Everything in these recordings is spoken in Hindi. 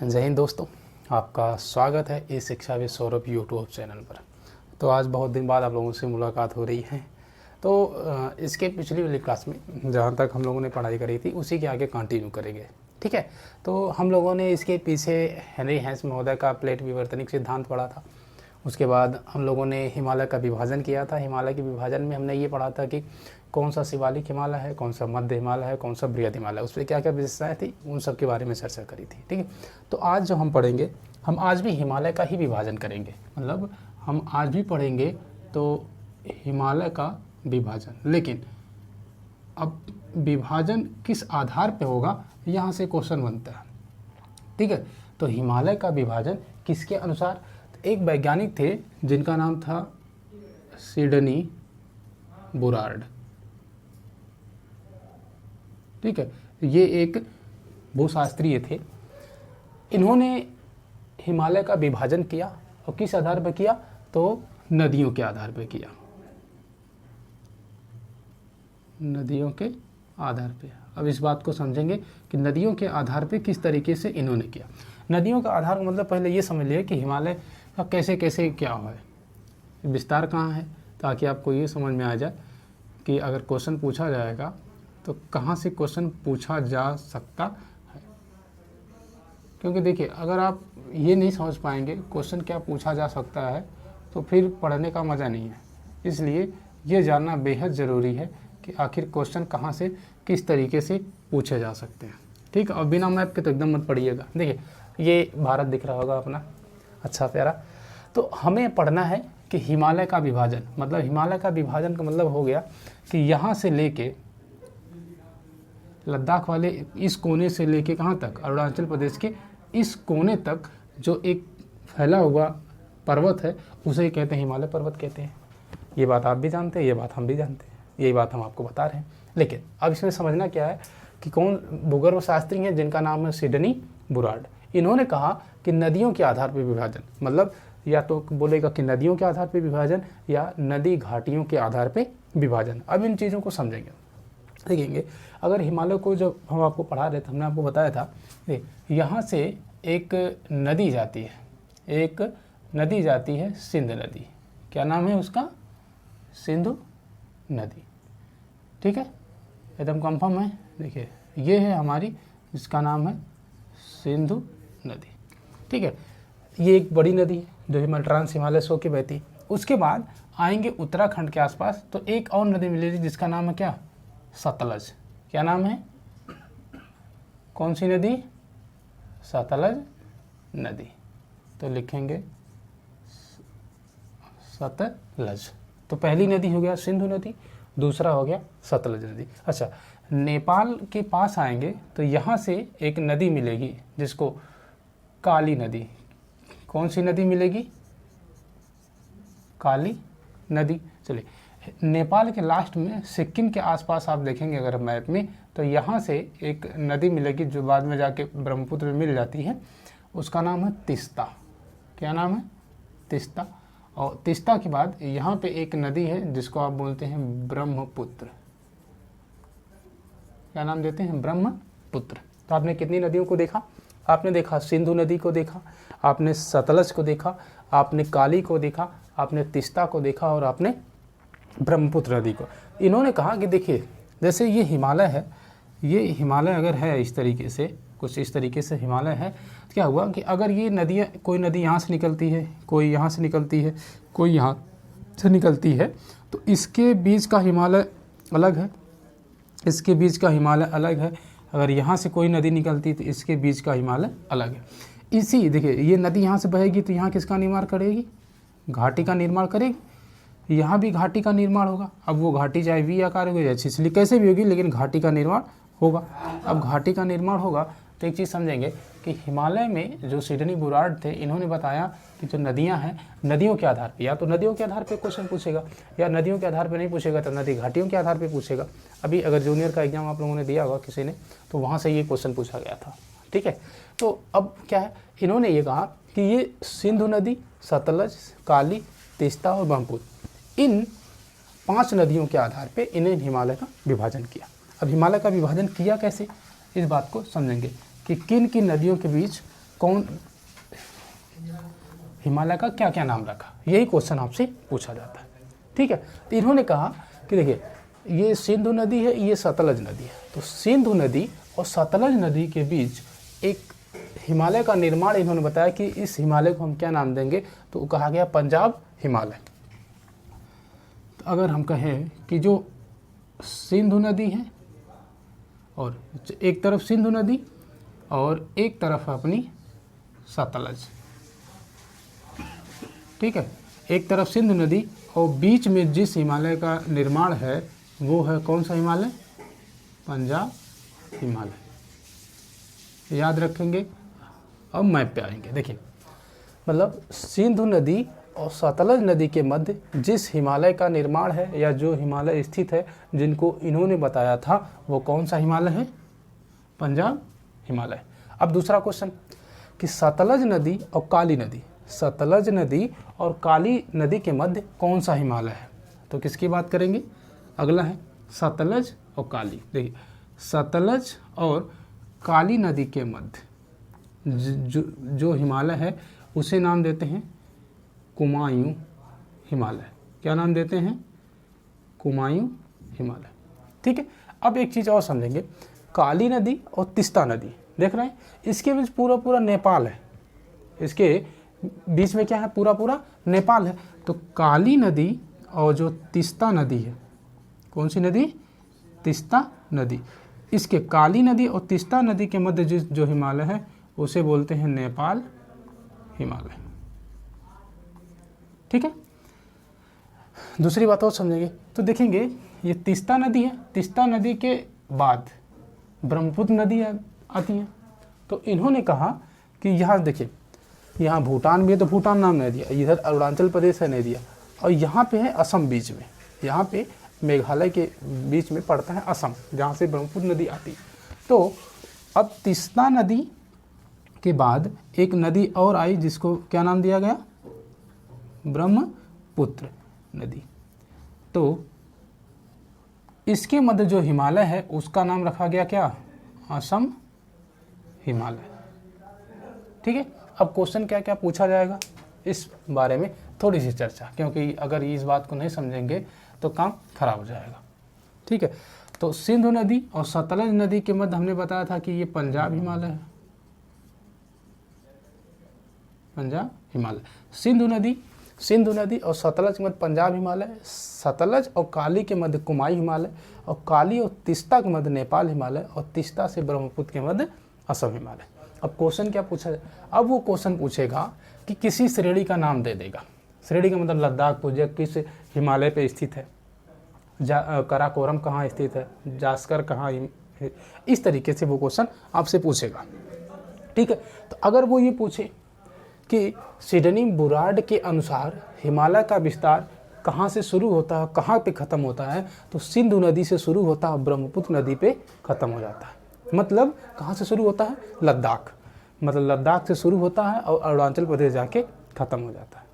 जय हिंद दोस्तों, आपका स्वागत है इस शिक्षा विद सौरभ यूट्यूब चैनल पर। तो आज बहुत दिन बाद आप लोगों से मुलाकात हो रही है। तो इसके पिछली वाली क्लास में जहाँ तक हम लोगों ने पढ़ाई करी थी उसी के आगे कंटिन्यू करेंगे, ठीक है। तो हम लोगों ने इसके पीछे हेनरी हैंस महोदय का प्लेट विवर्तनिक सिद्धांत पढ़ा था। उसके बाद हम लोगों ने हिमालय का विभाजन किया था। हिमालय के विभाजन में हमने ये पढ़ा था कि कौन सा शिवालिक हिमालय है, कौन सा मध्य हिमालय है, कौन सा बृहद हिमालय है, उस पर क्या क्या विशेषताएं थी, उन सब के बारे में चर्चा करी थी, ठीक है। तो आज जो हम पढ़ेंगे, हम आज भी हिमालय का ही विभाजन करेंगे, मतलब हम आज भी पढ़ेंगे तो हिमालय का विभाजन। लेकिन अब विभाजन किस आधार पे होगा, यहाँ से क्वेश्चन बनता है, ठीक है। तो हिमालय का विभाजन किसके अनुसार? एक वैज्ञानिक थे जिनका नाम था सिडनी बुरार्ड, ठीक है। ये एक भूशास्त्रीय थे। इन्होंने हिमालय का विभाजन किया और किस आधार पर किया? तो नदियों के आधार पर किया, नदियों के आधार पे। अब इस बात को समझेंगे कि नदियों के आधार पे किस तरीके से इन्होंने किया। नदियों का आधार का मतलब पहले ये समझ लिया कि हिमालय का कैसे कैसे क्या हुआ है, विस्तार कहाँ है, ताकि आपको ये समझ में आ जाए कि अगर क्वेश्चन पूछा जाएगा तो कहाँ से क्वेश्चन पूछा जा सकता है। क्योंकि देखिए, अगर आप ये नहीं समझ पाएंगे क्वेश्चन क्या पूछा जा सकता है तो फिर पढ़ने का मज़ा नहीं है। इसलिए ये जानना बेहद ज़रूरी है कि आखिर क्वेश्चन कहाँ से किस तरीके से पूछे जा सकते हैं, ठीक है। और बिना मैप के तो एकदम मत पढ़िएगा। देखिए, ये भारत दिख रहा होगा अपना, अच्छा प्यारा। तो हमें पढ़ना है कि हिमालय का विभाजन, मतलब हिमालय का विभाजन का मतलब हो गया कि यहाँ से लेके लद्दाख वाले इस कोने से लेके कहाँ तक, अरुणाचल प्रदेश के इस कोने तक जो एक फैला हुआ पर्वत है उसे कहते हैं हिमालय पर्वत कहते हैं। ये बात आप भी जानते हैं, ये बात हम भी जानते हैं, यही बात हम आपको बता रहे हैं। लेकिन अब इसमें समझना क्या है कि कौन भूगर्भ शास्त्री हैं जिनका नाम है सिडनी बुरार्ड। इन्होंने कहा कि नदियों के आधार पर विभाजन, मतलब या तो बोलेगा कि नदियों के आधार पर विभाजन या नदी घाटियों के आधार पर विभाजन। अब इन चीज़ों को समझेंगे, देखेंगे। अगर हिमालय को जब हम आपको पढ़ा रहे थे, हमने आपको बताया था यहाँ से एक नदी जाती है, एक नदी जाती है सिंध नदी। क्या नाम है उसका? सिंधु नदी, ठीक है, एकदम कंफर्म है। देखिए, ये है हमारी, इसका नाम है सिंधु नदी, ठीक है। ये एक बड़ी नदी है जो हिमालय ट्रांस हिमालय सो के बहती। उसके बाद आएंगे उत्तराखंड के आसपास तो एक और नदी मिलेगी जिसका नाम है क्या? सतलज। क्या नाम है? कौन सी नदी? सतलज नदी। तो लिखेंगे सतलज। तो पहली नदी हो गया सिंधु नदी, दूसरा हो गया सतलज नदी। अच्छा, नेपाल के पास आएंगे तो यहाँ से एक नदी मिलेगी जिसको काली नदी। कौन सी नदी मिलेगी? काली नदी। चलिए, नेपाल के लास्ट में सिक्किम के आसपास आप देखेंगे अगर मैप में, तो यहाँ से एक नदी मिलेगी जो बाद में जाके ब्रह्मपुत्र में मिल जाती है। उसका नाम है तीस्ता। क्या नाम है? तीस्ता। और तीस्ता के बाद यहाँ पे एक नदी है जिसको आप बोलते हैं ब्रह्मपुत्र। क्या नाम देते हैं? ब्रह्मपुत्र। तो आपने कितनी नदियों को देखा? आपने देखा सिंधु नदी को देखा, आपने सतलज को देखा, आपने काली को देखा, आपने तीस्ता को देखा और आपने ब्रह्मपुत्र नदी को। इन्होंने कहा कि देखिए, जैसे ये हिमालय है, ये हिमालय अगर है इस तरीके से, कुछ इस तरीके से हिमालय है, तो क्या हुआ कि अगर ये नदियाँ, कोई नदी यहाँ से निकलती है, कोई यहाँ से निकलती है, कोई यहाँ से निकलती है, तो इसके बीच का हिमालय अलग है, इसके बीच का हिमालय अलग है। अगर यहाँ से कोई नदी निकलती है तो इसके बीच का हिमालय अलग है। इसी देखिए, ये नदी यहाँ से बहेगी तो यहाँ किसका निर्माण करेगी? घाटी का निर्माण करेगी। यहाँ भी घाटी का निर्माण होगा। अब वो घाटी चाहे वी आकार हो या छिछली कैसे भी होगी, लेकिन घाटी का निर्माण होगा। अब घाटी का निर्माण होगा तो एक चीज़ समझेंगे कि हिमालय में जो सिडनी बुरार्ड थे, इन्होंने बताया कि जो नदियाँ हैं, नदियों के आधार पे, या तो नदियों के आधार पे क्वेश्चन पूछेगा, या नदियों के आधार पे नहीं पूछेगा तो नदी घाटियों के आधार पे पूछेगा। अभी अगर जूनियर का एग्जाम आप लोगों ने दिया होगा किसी ने, तो वहाँ से ये क्वेश्चन पूछा गया था, ठीक है। तो अब क्या है, इन्होंने ये कहा कि ये सिंधु नदी, सतलज, काली, तीस्ता और ब्रह्मपुत्र, इन 5 नदियों के आधार पे इन्हें हिमालय का विभाजन किया। अब हिमालय का विभाजन किया कैसे, इस बात को समझेंगे कि किन किन नदियों के बीच कौन हिमालय का क्या क्या नाम रखा, यही क्वेश्चन आपसे पूछा जाता है। ठीक है, तो इन्होंने कहा कि देखिए ये सिंधु नदी है, ये सतलज नदी है, तो सिंधु नदी और सतलज नदी के बीच एक हिमालय का निर्माण इन्होंने बताया कि इस हिमालय को हम क्या नाम देंगे, तो कहा गया पंजाब हिमालय। तो अगर हम कहें कि जो सिंधु नदी है और एक तरफ सिंधु नदी और एक तरफ अपनी सतलज, ठीक है, एक तरफ सिंधु नदी और बीच में जिस हिमालय का निर्माण है वो है कौन सा हिमालय, पंजाब हिमालय। याद रखेंगे। अब मैप पे आएंगे। देखिए मतलब सिंधु नदी और सतलज नदी के मध्य जिस हिमालय का निर्माण है या जो हिमालय स्थित है, जिनको इन्होंने बताया था वो कौन सा हिमालय है, पंजाब हिमालय। अब दूसरा क्वेश्चन कि सतलज नदी और काली नदी, सतलज नदी और काली नदी के मध्य कौन सा हिमालय है, तो किसकी बात करेंगे, अगला है सतलज और काली। देखिए सतलज और काली नदी के मध्य जो हिमालय है उसे नाम देते हैं कुमायूं हिमालय। क्या नाम देते हैं, कुमायूं हिमालय। ठीक है, अब एक चीज़ और समझेंगे, काली नदी और तीस्ता नदी देख रहे हैं, इसके बीच पूरा पूरा नेपाल है, इसके बीच में क्या है, पूरा पूरा नेपाल है। तो काली नदी और जो तीस्ता नदी है, कौन सी नदी, तीस्ता नदी, इसके काली नदी और तीस्ता नदी के मध्य जो हिमालय है उसे बोलते हैं नेपाल हिमालय। ठीक है, दूसरी बात और समझेंगे तो देखेंगे ये तीस्ता नदी है, तीस्ता नदी के बाद ब्रह्मपुत्र नदी आती है। तो इन्होंने कहा कि यहाँ देखिए, यहाँ भूटान भी है तो भूटान नाम नहीं दिया, इधर अरुणाचल प्रदेश है नहीं दिया, और यहाँ पे है असम बीच में, यहाँ पे मेघालय के बीच में पड़ता है असम, जहाँ से ब्रह्मपुत्र नदी आती है। तो अब तीस्ता नदी के बाद एक नदी और आई जिसको क्या नाम दिया गया, ब्रह्मपुत्र नदी। तो इसके मध्य जो हिमालय है उसका नाम रखा गया क्या, असम हिमालय। ठीक है, अब क्वेश्चन क्या क्या पूछा जाएगा इस बारे में थोड़ी सी चर्चा, क्योंकि अगर इस बात को नहीं समझेंगे तो काम खराब हो जाएगा। ठीक है, तो सिंधु नदी और सतलज नदी के मध्य हमने बताया था कि ये पंजाब हिमालय है, पंजाब हिमालय। सिंधु नदी और सतलज के मध्य पंजाब हिमालय, सतलज और काली के मध्य कुमाई हिमालय, और काली और तीस्ता के मध्य नेपाल हिमालय, और तीस्ता से ब्रह्मपुत्र के मध्य असम हिमालय। अब क्वेश्चन क्या पूछा जाए, अब वो क्वेश्चन पूछेगा कि किसी श्रेणी का नाम दे देगा। श्रेणी का मतलब लद्दाख पूछेगा किस हिमालय पे स्थित है, कराकोरम कहाँ स्थित है, जास्कर कहाँ है, इस तरीके से वो क्वेश्चन आपसे पूछेगा। ठीक है, तो अगर वो ये पूछे कि सिडनी बुराड के अनुसार हिमालय का विस्तार कहाँ से शुरू होता है, कहाँ पे ख़त्म होता है, तो सिंधु नदी से शुरू होता है, ब्रह्मपुत्र नदी पे ख़त्म हो जाता है। मतलब कहाँ से शुरू होता है, लद्दाख, मतलब लद्दाख से शुरू होता है और अरुणाचल प्रदेश जाके ख़त्म हो जाता है।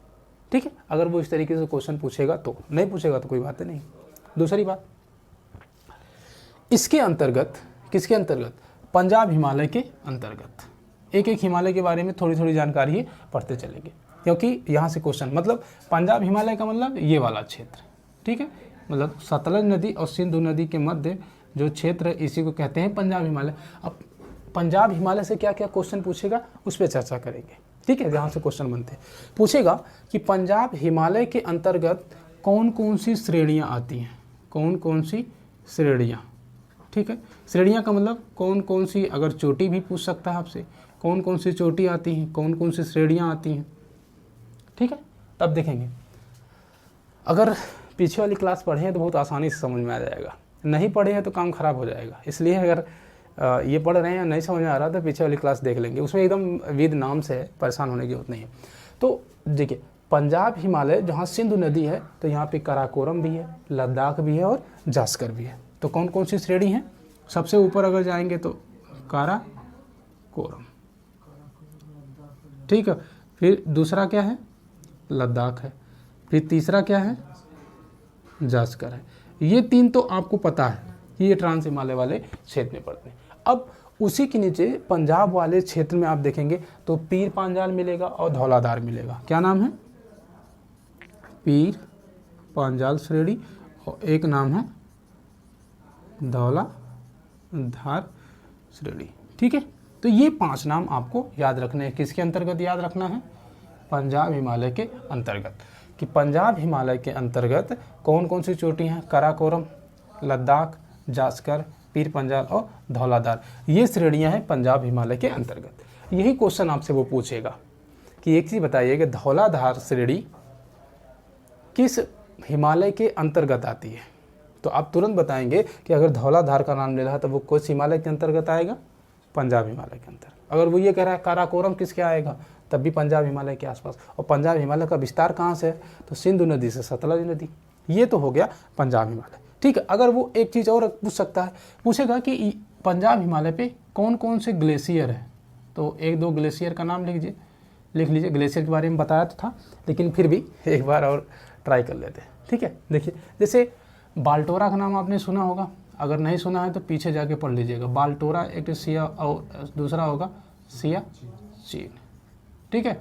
ठीक है, अगर वो इस तरीके से क्वेश्चन पूछेगा तो, नहीं पूछेगा तो कोई बात नहीं। दूसरी बात, इसके अंतर्गत, किसके अंतर्गत, पंजाब हिमालय के अंतर्गत। एक एक हिमालय के बारे में थोड़ी थोड़ी जानकारी ही पढ़ते चलेंगे, क्योंकि यहाँ से क्वेश्चन, मतलब पंजाब हिमालय का मतलब ये वाला क्षेत्र। ठीक है, मतलब सतलज नदी और सिंधु नदी के मध्य जो क्षेत्र है इसी को कहते हैं पंजाब हिमालय। अब पंजाब हिमालय से क्या क्या क्वेश्चन पूछेगा उस पर चर्चा करेंगे। ठीक है, जहाँ से क्वेश्चन बनते हैं, पूछेगा कि पंजाब हिमालय के अंतर्गत कौन कौन सी श्रेणियाँ आती हैं, कौन कौन सी श्रेणियाँ। ठीक है, श्रेणियाँ का मतलब कौन कौन सी, अगर चोटी भी पूछ सकता है आपसे, कौन कौन सी चोटी आती हैं, कौन कौन सी श्रेणियाँ आती हैं। ठीक है, तब देखेंगे। अगर पीछे वाली क्लास पढ़े हैं तो बहुत आसानी से समझ में आ जाएगा, नहीं पढ़े हैं तो काम खराब हो जाएगा। इसलिए अगर ये पढ़ रहे हैं या नहीं समझ में आ रहा तो पीछे वाली क्लास देख लेंगे, उसमें एकदम विद नाम से है, परेशान होने की जरूरत नहीं है। तो देखिए पंजाब हिमालय जहाँ सिंधु नदी है तो यहाँ पे कराकोरम भी है, लद्दाख भी है और जास्कर भी है। तो कौन कौन सी श्रेणी है, सबसे ऊपर अगर जाएंगे तो काराकोरम। ठीक है, फिर दूसरा क्या है, लद्दाख है, फिर तीसरा क्या है, जास्कर है। ये तीन तो आपको पता है कि ये ट्रांस हिमालय वाले क्षेत्र में पड़ते हैं। अब उसी के नीचे पंजाब वाले क्षेत्र में आप देखेंगे तो पीर पांजाल मिलेगा और धौलाधार मिलेगा। क्या नाम है? पीर पांजाल श्रेणी और एक नाम है धौलाधार श्रेणी। ठीक है, तो ये 5 नाम आपको याद रखने हैं। किसके अंतर्गत याद रखना है? पंजाब हिमालय के अंतर्गत। कि पंजाब हिमालय के अंतर्गत कौन कौन सी चोटियाँ हैं? काराकोरम, लद्दाख, जास्कर, पीर पंजाल और धौलाधार, ये श्रेणियां हैं पंजाब हिमालय के अंतर्गत। यही क्वेश्चन आपसे वो पूछेगा कि एक चीज़ बताइए कि धौलाधार श्रेणी किस हिमालय के अंतर्गत आती है? तो आप तुरंत बताएंगे कि अगर धौलाधार का नाम ले रहा है तो वो किस हिमालय के अंतर्गत आएगा? पंजाब हिमालय के अंतर्गत। अगर वो ये कह रहा है काराकोरम किसके आएगा, तब भी पंजाब हिमालय के आसपास। और पंजाब हिमालय का विस्तार कहाँ से है? तो सिंधु नदी से सतलज नदी। ये तो हो गया पंजाब हिमालय। ठीक है, अगर वो एक चीज़ और पूछ सकता है, पूछेगा कि पंजाब हिमालय पे कौन कौन से ग्लेशियर है, तो 1-2 ग्लेशियर का नाम लिख लीजिए। ग्लेशियर के बारे में बताया तो था, लेकिन फिर भी एक बार और ट्राई कर लेते हैं। ठीक है, देखिए जैसे बाल्टोरा का नाम आपने सुना होगा, अगर नहीं सुना है तो पीछे जाके पढ़ लीजिएगा। बाल्टोरा एक सिया और दूसरा होगा सियाचिन। ठीक है,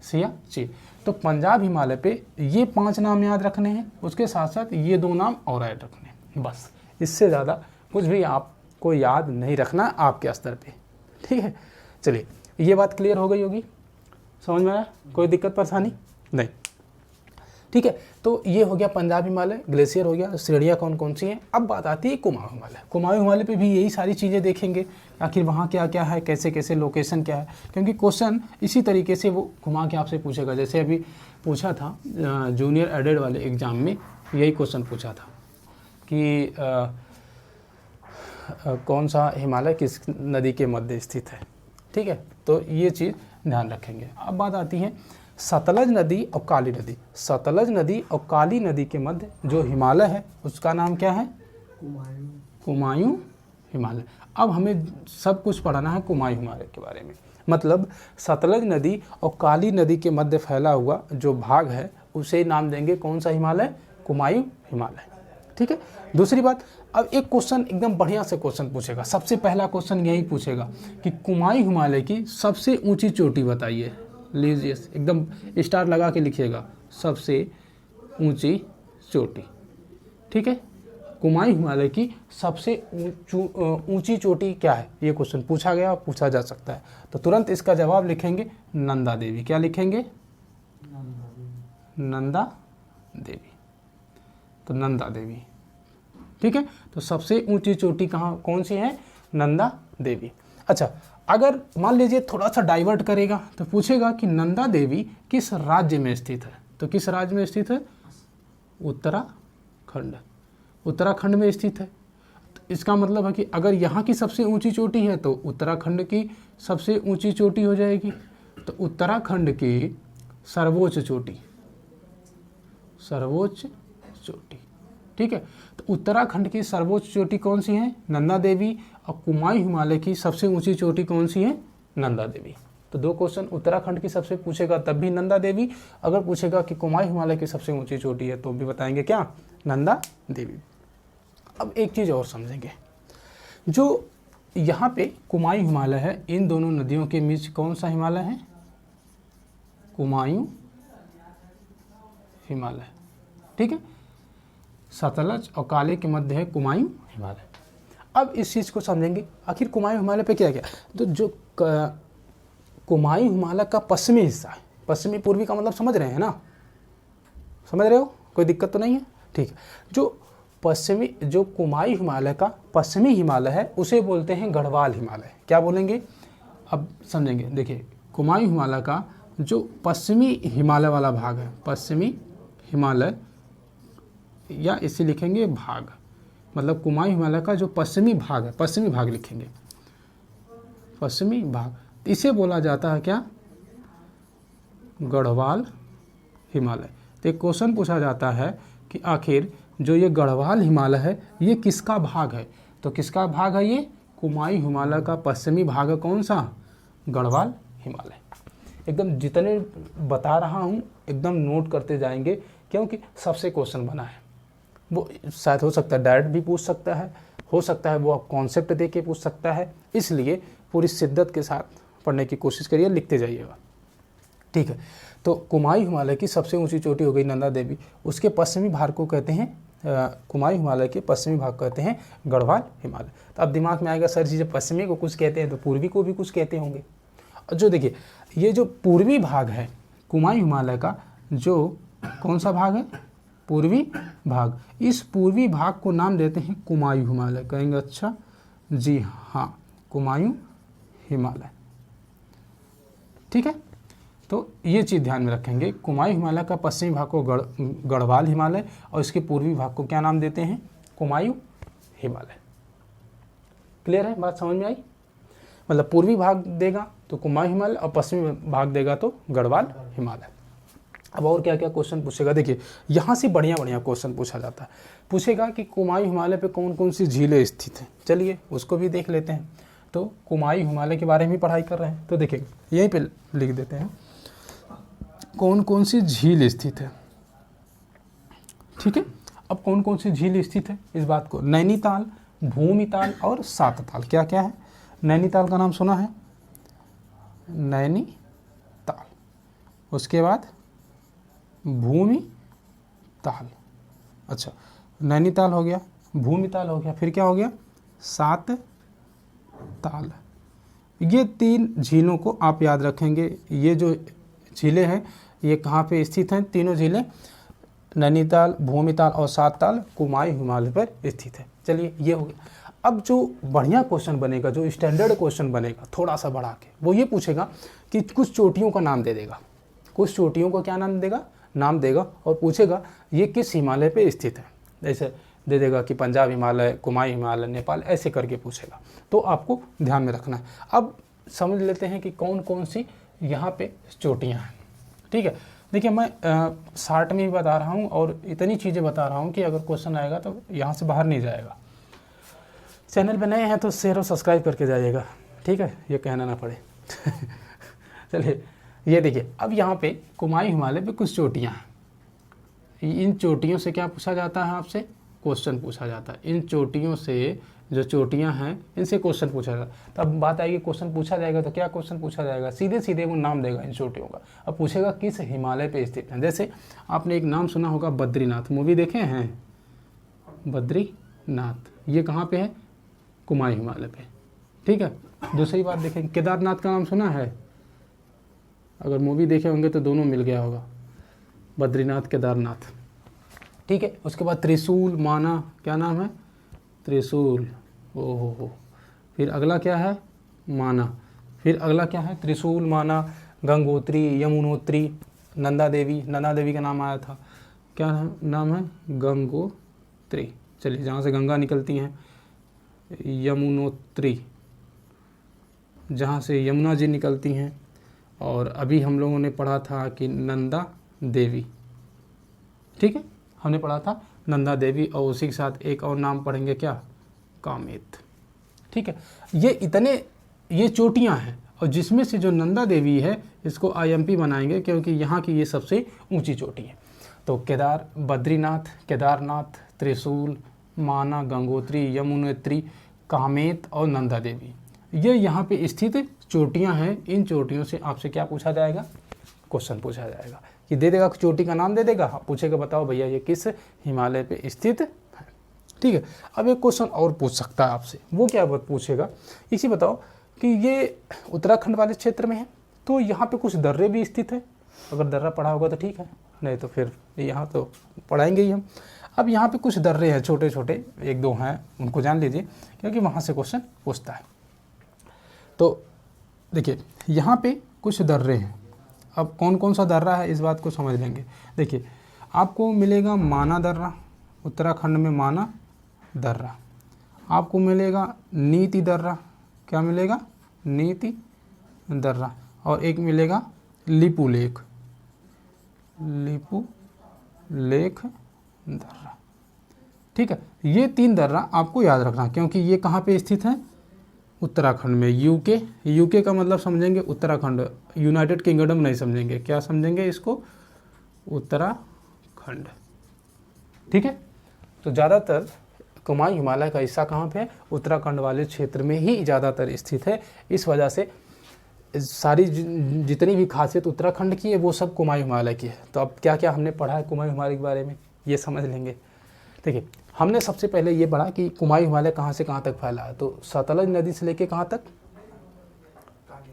सियाचिन। तो पंजाब हिमालय पे ये 5 नाम याद रखने हैं, उसके साथ साथ ये 2 नाम और ऐड रखने हैं, बस। इससे ज़्यादा कुछ भी आपको याद नहीं रखना आपके स्तर पे। ठीक है, चलिए ये बात क्लियर हो गई होगी, समझ में आया? कोई दिक्कत परेशानी नहीं? ठीक है, तो ये हो गया पंजाब हिमालय, ग्लेशियर हो गया, श्रेणियाँ कौन कौन सी हैं। अब बात आती है कुमाऊं हिमालय। कुमाऊं हिमालय पे भी यही सारी चीज़ें देखेंगे, आखिर वहाँ क्या क्या है, कैसे कैसे लोकेशन क्या है, क्योंकि क्वेश्चन इसी तरीके से वो घुमा के आपसे पूछेगा। जैसे अभी पूछा था जूनियर एडेड वाले एग्ज़ाम में, यही क्वेश्चन पूछा था कि कौन सा हिमालय किस नदी के मध्य स्थित है। ठीक है, तो ये चीज़ ध्यान रखेंगे। अब बात आती है सतलज नदी और काली नदी। सतलज नदी और काली नदी के मध्य जो हिमालय है उसका नाम क्या है? कुमायूं हिमालय। अब हमें सब कुछ पढ़ना है कुमायूं हिमालय के बारे में। मतलब सतलज नदी और काली नदी के मध्य फैला हुआ जो भाग है उसे नाम देंगे कौन सा हिमालय? कुमायूं हिमालय। ठीक है, दूसरी बात, अब एक क्वेश्चन एकदम बढ़िया से क्वेश्चन पूछेगा। सबसे पहला क्वेश्चन यही पूछेगा कि कुमायूं हिमालय की सबसे ऊंची चोटी बताइए। लीजिए एकदम स्टार लगा के लिखिएगा, सबसे ऊंची चोटी। ठीक है, कुमायूं हिमालय की सबसे ऊंची चोटी क्या है? ये क्वेश्चन पूछा गया और पूछा जा सकता है, तो तुरंत इसका जवाब लिखेंगे नंदा देवी। क्या लिखेंगे? नंदा देवी। तो नंदा देवी। ठीक है, तो सबसे ऊंची चोटी कहाँ कौन सी है? नंदा देवी। अच्छा, अगर मान लीजिए थोड़ा सा डाइवर्ट करेगा तो पूछेगा कि नंदा देवी किस राज्य में स्थित है? तो किस राज्य में स्थित है? उत्तराखंड। उत्तराखंड में स्थित है। तो इसका मतलब है कि अगर यहाँ की सबसे ऊंची चोटी है तो उत्तराखंड की सबसे ऊंची चोटी हो जाएगी। तो उत्तराखंड की सर्वोच्च चोटी, सर्वोच्च चोटी। ठीक है, तो उत्तराखंड की सर्वोच्च चोटी कौन सी है? नंदा देवी। और कुमायूं हिमालय की सबसे ऊंची चोटी कौन सी है? नंदा देवी। तो 2 क्वेश्चन उत्तराखंड की सबसे पूछेगा तब भी नंदा देवी, अगर पूछेगा कि कुमायूं हिमालय की सबसे ऊंची चोटी है तो भी बताएंगे क्या? नंदा देवी। अब एक चीज़ और समझेंगे, जो यहाँ पे कुमायूं हिमालय है, इन दोनों नदियों के बीच कौन सा हिमालय है? कुमायूं हिमालय। ठीक है, सतलज और काली के मध्य है कुमायूं हिमालय। अब इस चीज़ को समझेंगे, आखिर कुमायूं हिमालय पे क्या क्या। तो जो कुमायूं हिमालय का पश्चिमी हिस्सा है, पश्चिमी पूर्वी का मतलब समझ रहे हैं ना? समझ रहे हो? कोई दिक्कत तो नहीं है? ठीक है, जो कुमायूं हिमालय का पश्चिमी हिमालय है उसे बोलते हैं गढ़वाल हिमालय। क्या बोलेंगे? अब समझेंगे। देखिए, कुमायूं हिमालय का जो पश्चिमी हिमालय वाला भाग है, पश्चिमी हिमालय, या इसे लिखेंगे भाग, मतलब कुमायूं हिमालय का जो पश्चिमी भाग है, पश्चिमी भाग लिखेंगे, पश्चिमी भाग, इसे बोला जाता है क्या? गढ़वाल हिमालय। तो एक क्वेश्चन पूछा जाता है कि आखिर जो ये गढ़वाल हिमालय है ये किसका भाग है? तो किसका भाग है ये? कुमायूं हिमालय का पश्चिमी भाग है कौन सा? गढ़वाल हिमालय। एकदम जितने बता रहा हूँ एकदम नोट करते जाएंगे, क्योंकि सबसे क्वेश्चन बना है। वो शायद हो सकता है डायरेक्ट भी पूछ सकता है, हो सकता है वो आप कॉन्सेप्ट दे के पूछ सकता है, इसलिए पूरी शिद्दत के साथ पढ़ने की कोशिश करिए, लिखते जाइएगा। ठीक है, तो कुमाऊं हिमालय की सबसे ऊंची चोटी हो गई नंदा देवी, उसके पश्चिमी भाग को कहते हैं कुमाऊं हिमालय के पश्चिमी भाग कहते हैं गढ़वाल हिमालय। तो अब दिमाग में आएगा सर जी जब पश्चिमी को कुछ कहते हैं तो पूर्वी को भी कुछ कहते होंगे। जो देखिए ये जो पूर्वी भाग है कुमाऊं हिमालय का, जो कौन सा भाग है, पूर्वी भाग, इस पूर्वी भाग को नाम देते हैं कुमाऊं हिमालय। कहेंगे अच्छा जी हाँ, कुमाऊं हिमालय। ठीक है, तो ये चीज़ ध्यान में रखेंगे, कुमाऊं हिमालय का पश्चिमी भाग को गढ़वाल हिमालय और इसके पूर्वी भाग को क्या नाम देते हैं, कुमाऊं हिमालय। क्लियर है, बात समझ में आई? मतलब पूर्वी भाग देगा तो कुमाऊं हिमालय और पश्चिमी भाग देगा तो गढ़वाल हिमालय। अब और क्या क्या क्वेश्चन पूछेगा, देखिए यहाँ से बढ़िया बढ़िया क्वेश्चन पूछा जाता है। पूछेगा कि कुमाऊं हिमालय पे कौन कौन सी झीलें स्थित हैं, चलिए उसको भी देख लेते हैं। तो कुमाऊं हिमालय के बारे में पढ़ाई कर रहे हैं तो देखिए यहीं पे लिख देते हैं कौन कौन सी झील स्थित है। ठीक है, अब कौन कौन सी झील स्थित है इस बात को, नैनीताल, भूमिताल और सातताल। क्या क्या है, नैनीताल का नाम सुना है, नैनीताल, उसके बाद भूमिताल, अच्छा नैनीताल हो गया, भूमिताल हो गया, फिर क्या हो गया, सातताल। ये 3 झीलों को आप याद रखेंगे। ये जो झीलें हैं ये कहाँ पे स्थित हैं, तीनों झीलें नैनीताल, भूमिताल और सातताल कुमाऊं हिमालय पर स्थित है। चलिए ये हो गया। अब जो बढ़िया क्वेश्चन बनेगा, जो स्टैंडर्ड क्वेश्चन बनेगा थोड़ा सा बढ़ा के, वो ये पूछेगा कि कुछ चोटियों का नाम दे देगा, कुछ चोटियों को क्या नाम देगा और पूछेगा ये किस हिमालय पे स्थित है। जैसे दे देगा कि पंजाब हिमालय, कुमाऊं हिमालय, नेपाल, ऐसे करके पूछेगा, तो आपको ध्यान में रखना है। अब समझ लेते हैं कि कौन कौन सी यहाँ पे चोटियाँ हैं। ठीक है, देखिए मैं शार्ट में भी बता रहा हूँ और इतनी चीज़ें बता रहा हूँ कि अगर क्वेश्चन आएगा तो यहाँ से बाहर नहीं जाएगा। चैनल पे नए हैं तो शेयर और सब्सक्राइब करके जाइएगा, ठीक है, ये कहना ना पड़े। चलिए ये देखिए, अब यहाँ पे कुमाऊं हिमालय पे कुछ चोटियाँ हैं। इन चोटियों से क्या पूछा जाता है आपसे, क्वेश्चन पूछा जाता है। इन चोटियों से, जो चोटियाँ हैं इनसे क्वेश्चन पूछा जाता है। तब बात आएगी क्वेश्चन पूछा जाएगा तो क्या क्वेश्चन पूछा जाएगा, सीधे सीधे वो नाम देगा इन चोटियों का। अब पूछेगा किस हिमालय पे स्थित है। जैसे आपने एक नाम सुना होगा बद्रीनाथ, मूवी देखे हैं बद्रीनाथ, ये कहाँ पे है, कुमाऊं हिमालय पे। ठीक है, दूसरी बात देखें, केदारनाथ का नाम सुना है, अगर मूवी देखे होंगे तो दोनों मिल गया होगा, बद्रीनाथ केदारनाथ। ठीक है, उसके बाद त्रिशूल, माना, क्या नाम है, त्रिशूल, ओहो, फिर अगला क्या है, माना, फिर अगला क्या है, त्रिशूल, माना, गंगोत्री, यमुनोत्री, नंदा देवी का नाम आया था, क्या नाम है, गंगोत्री। चलिए जहाँ से गंगा निकलती हैं, यमुनोत्री, जहाँ से यमुना जी निकलती हैं, और अभी हम लोगों ने पढ़ा था कि नंदा देवी। ठीक है, हमने पढ़ा था नंदा देवी, और उसी के साथ एक और नाम पढ़ेंगे, क्या, कामेत। ठीक है, ये चोटियाँ हैं, और जिसमें से जो नंदा देवी है इसको IMP बनाएंगे क्योंकि यहाँ की ये सबसे ऊंची चोटी है। तो बद्रीनाथ, केदारनाथ, त्रिशूल, माना, गंगोत्री, यमुनोत्री, कामेत और नंदा देवी, ये यहाँ पे स्थित चोटियाँ हैं। इन चोटियों से आपसे क्या पूछा जाएगा, क्वेश्चन पूछा जाएगा कि दे देगा, चोटी का नाम दे देगा, पूछेगा बताओ भैया ये किस हिमालय पे स्थित है। ठीक है, अब एक क्वेश्चन और पूछ सकता है आपसे, वो क्या पूछेगा, इसी बताओ कि ये उत्तराखंड वाले क्षेत्र में है तो यहाँ पे कुछ दर्रे भी स्थित है। अगर दर्रा पढ़ा होगा तो ठीक है, नहीं तो फिर यहाँ तो पढ़ाएंगे ही हम। अब यहाँ पे कुछ दर्रे हैं, छोटे छोटे, 1-2 हैं, उनको जान लीजिए क्योंकि वहाँ से क्वेश्चन पूछता है। तो देखिए यहाँ पे कुछ दर्रे हैं। अब कौन कौन सा दर्रा है इस बात को समझ लेंगे। देखिए आपको मिलेगा माना दर्रा, उत्तराखंड में माना दर्रा, आपको मिलेगा नीति दर्रा, क्या मिलेगा, नीति दर्रा, और एक मिलेगा लिपू लेक दर्रा। ठीक है, ये 3 दर्रा आपको याद रखना क्योंकि ये कहाँ पे स्थित है, उत्तराखंड में। यूके का मतलब समझेंगे उत्तराखंड, यूनाइटेड किंगडम नहीं समझेंगे, क्या समझेंगे इसको, उत्तराखंड। ठीक है, तो ज़्यादातर कुमाऊं हिमालय का हिस्सा कहाँ पे है? उत्तराखंड वाले क्षेत्र में ही ज़्यादातर स्थित है। इस वजह से सारी जितनी भी खासियत उत्तराखंड की है वो सब कुमाऊं हिमालय की है। तो अब क्या क्या हमने पढ़ा है कुमाऊं हिमालय के बारे में, ये समझ लेंगे। देखिए, हमने सबसे पहले ये पढ़ा कि कुमाऊं हिमालय कहाँ से कहाँ तक फैला है। तो सतलज नदी से लेके कहाँ तक?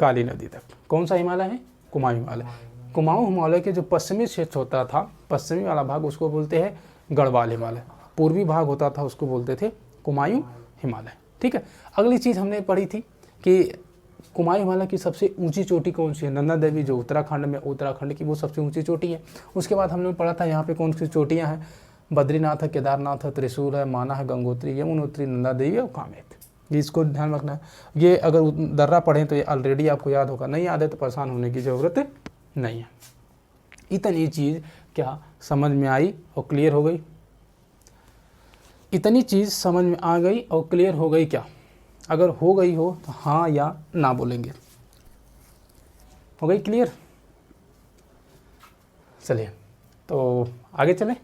काली नदी तक। कौन सा हिमालय है? कुमाऊं हिमालय। कुमाऊं हिमालय के जो पश्चिमी क्षेत्र होता था, पश्चिमी वाला भाग, उसको बोलते हैं गढ़वाल हिमालय। पूर्वी भाग होता था उसको बोलते थे कुमाऊं हिमालय। ठीक है। अगली चीज़ हमने पढ़ी थी कि कुमाऊं हिमालय की सबसे ऊंची चोटी कौन सी है? नंदा देवी, जो उत्तराखंड में, उत्तराखंड की वो सबसे ऊंची चोटी है। उसके बाद हमने पढ़ा था यहाँ पे कौन सी चोटियाँ हैं? बद्रीनाथ है, केदारनाथ है, त्रिशूल है, माना है, गंगोत्री, यमुनोत्री, नंदा देवी और कामेत। इसको ध्यान रखना है। ये अगर दर्रा पढ़ें तो ये ऑलरेडी आपको याद होगा, नहीं याद है तो परेशान होने की ज़रूरत नहीं है। इतनी चीज़ क्या समझ में आई और क्लियर हो गई? इतनी चीज़ समझ में आ गई और क्लियर हो गई क्या? अगर हो गई हो तो हाँ या ना बोलेंगे। हो गई क्लियर? चलिए तो आगे चलें।